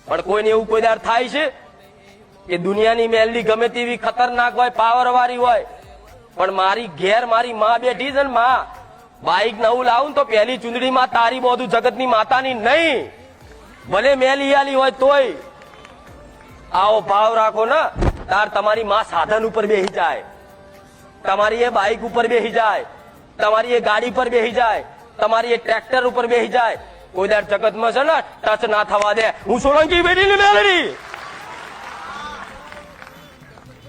પણ કોઈને એવું કોઈ દાર થાય છે કે દુનિયાની મેલડી ગમે તેવી ખતરનાક હોય, પાવર વાળી હોય, પણ મારી ઘેર મારી માં બેઠી છે ને, માં બાઈક નવું લાવું તો પહેલી ચુંદડીમાં તારી બધું જગતની માતાની નહીં, ભલે મેલી આલી હોય તોય આવો ભાવ રાખો ને, તાર તમારી માં સાધન ઉપર બેહી જાય, તમારી એ બાઈક ઉપર બેહી જાય, તમારી એ ગાડી પર બેહી જાય, તમારી એ ટ્રેક્ટર ઉપર બેહી જાય, કોઈ દર જગતમાં છે ને ટચ ના થવા દે. હું સોલંકી બેઠી મેલડી,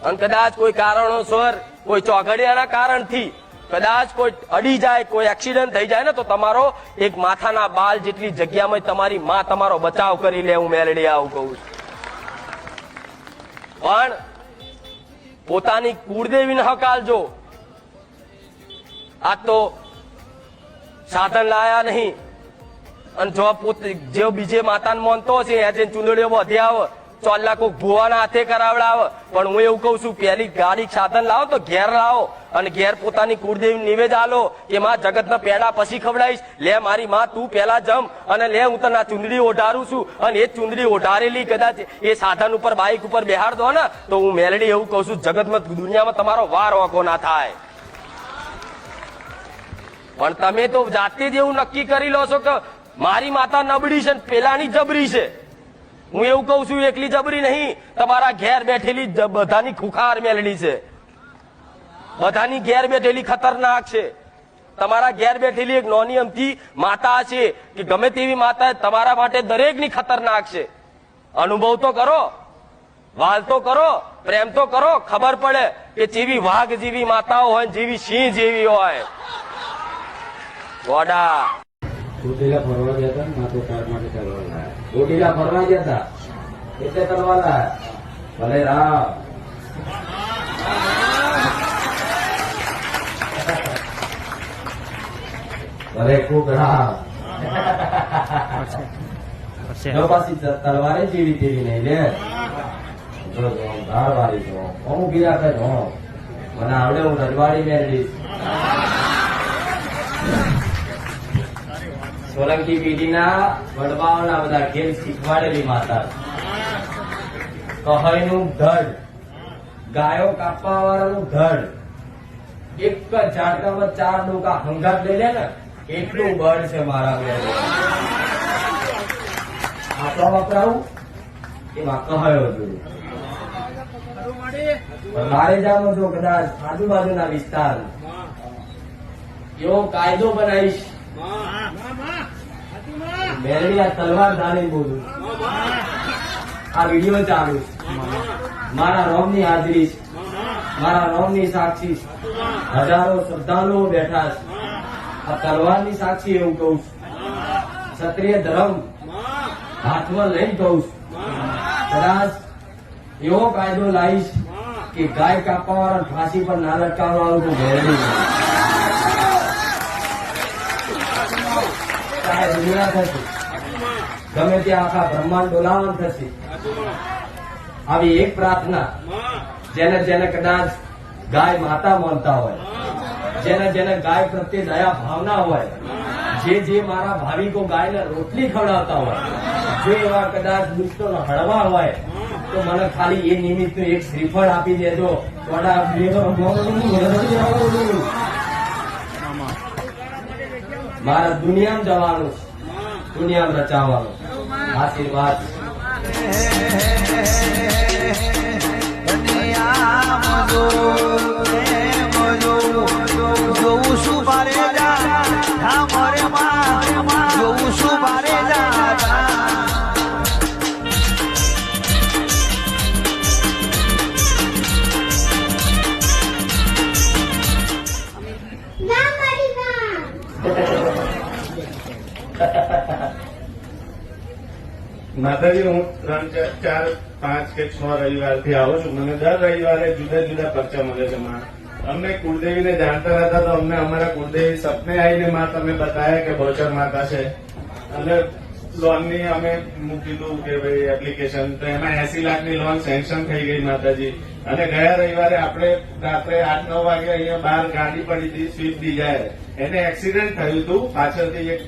અને કદાચ કોઈ કારણોસર, કોઈ ચોઘડિયાના કારણથી કદાચ કોઈ અડી જાય, કોઈ એક્સિડન્ટ થઈ જાય ને, તો તમારો એક માથાના બાલ જેટલી જગ્યામાં તમારી માં તમારો બચાવ કરી લે. હું મેલડી આવું કહું છું. પણ પોતાની કુળદેવીને હકાલજો. આ તો સાધન લાયા નહીં, અને જો પોતે જે બીજે માતાને માનતો હશે એ જે ચુંદડીઓ વધે આવે, ચોલ્લા કોક ભુવાના હાથે કરાવડાવે. પણ હું એવું કઉ છું, પેલી ગાડી સાધન લાવો તો ઘેર લાવો, અને ઘેર પોતાની કુળદેવી નિવેદ આલો કે માં જગતના પેડા પછી ખવડાવીશ, લે મારી માં તું પેલા જમ, અને લે હું તને ચુંદડી ઓઢારું છું. અને એ ચુંદડી ઓઢારેલી કદાચ એ સાધન ઉપર બાઈક ઉપર બેહાડ દો ને, તો હું મેલડી એવું કઉ છું, જગતમાં દુનિયામાં તમારો વાર વાંકો ના થાય. પણ તમે તો જાતે જ એવું નક્કી કરી લો છો કે મારી માતા નબળી છે પેલાની જબરી છે. હું એવું કઉ છું, એકલી જબરી નહીં, તમારા ઘેર બેઠેલી બધાની ખુખાર મેલડી છે, બધાની ઘેર બેઠેલી ખતરનાક છે. તમારા ઘેર બેઠેલી એક નોની અમથી માતા છે કે ગમે તેવી માતા તમારા માટે દરેકની ખતરનાક છે. અનુભવ તો કરો, વાલ તો કરો, પ્રેમ તો કરો, ખબર પડે કે જેવી વાઘ જેવી માતાઓ હોય, જેવી સિંહ જેવી હોય. ગોડા ચોટીલા ફરવા ગયા હતા, માથે તાર માટે તલવાર લાયા. ચોટીલા ફરવા ગયા હતા એટલે તલવાર લાયા. ભલે રામ. ભલે ખૂબ રામ. જો પાછી તલવારે જેવી તેવી નહીં લે. જો ધાર વાળી છો, હું ગીરા કર મને આવડે, હું રજવાડી મેળવીશ. સોલંકી પેઢીના વડવાઓના બધા ખેલ શીખવાડેલી માતા. કહાઈનું ધડ, ગાયો કાપવા વાળાનું ધડ, એક જ ઝાડકામાં 4 ડોકા હંગાત લઈ લે ને, એટલું બળ છે મારા મેળે. આપણો વપરાવું એમાં કહાયો જોયું. મારે જાણો છો કદાચ આજુબાજુના વિસ્તાર એવો કાયદો બનાવીશ, મેલડી આ તલવાર ધારી બોલું, આ વિડીયો ચાલુ, મારા રોમની હાજરી, મારા રોમની સાક્ષી, હજારો શ્રદ્ધાળુઓ બેઠા છે. આ તલવારની સાક્ષી એવું કહું છું, ક્ષત્રિય ધર્મ હાથમાં લઈને કહું છું, કદાચ એવો કાયદો લાવીશ કે ગાય કાપવા વાળા ફાંસી પર ના લટકાવવાનું તો મેળવી દુનિયા થશે, ગમે ત્યાં આખા બ્રહ્માંડ ડોલાવન થશે. આવી એક પ્રાર્થના, જેને જેને કદાચ ગાય માતા માનતા હોય, જેને જેને ગાય પ્રત્યે દયા ભાવના હોય, જે મારા ભાવિકો ગાયને રોટલી ખવડાવતા હોય, જો એવા કદાચ દુષ્ટો હળવા હોય, તો મને ખાલી એ નિમિત્તનું એક શ્રીફળ આપી દેજો. મારે દુનિયામાં જવાનું છે, દુનિયામાં રચાવવાનું. આશીર્વાદ. જોઉં શું મારે જોઉં શું મારે માતાજી, હું 3, 4, 5 કે 6 રવિવારથી આવું છું. મને દર રવિવારે જુદા જુદા પરચા મળે છે. માં અમને કુળદેવીને જાણતા હતા, તો અમને અમારા કુળદેવી સપને આવીને માં તમે બતાવ્યા કે બહુચર માતા છે, અને લોનની અમે મૂકીધું કે ભાઈ એપ્લિકેશન, તો એમાં 80 લાખની લોન સેન્કશન થઈ ગઈ માતાજી. અને ગયા રવિવારે આપણે રાત્રે 8-9 વાગે અહીંયા બહાર ગાડી પડી હતી, સ્વિફ્ટ ડિઝાયર, એને એક્સિડન્ટ થયું હતું પાછળથી. એક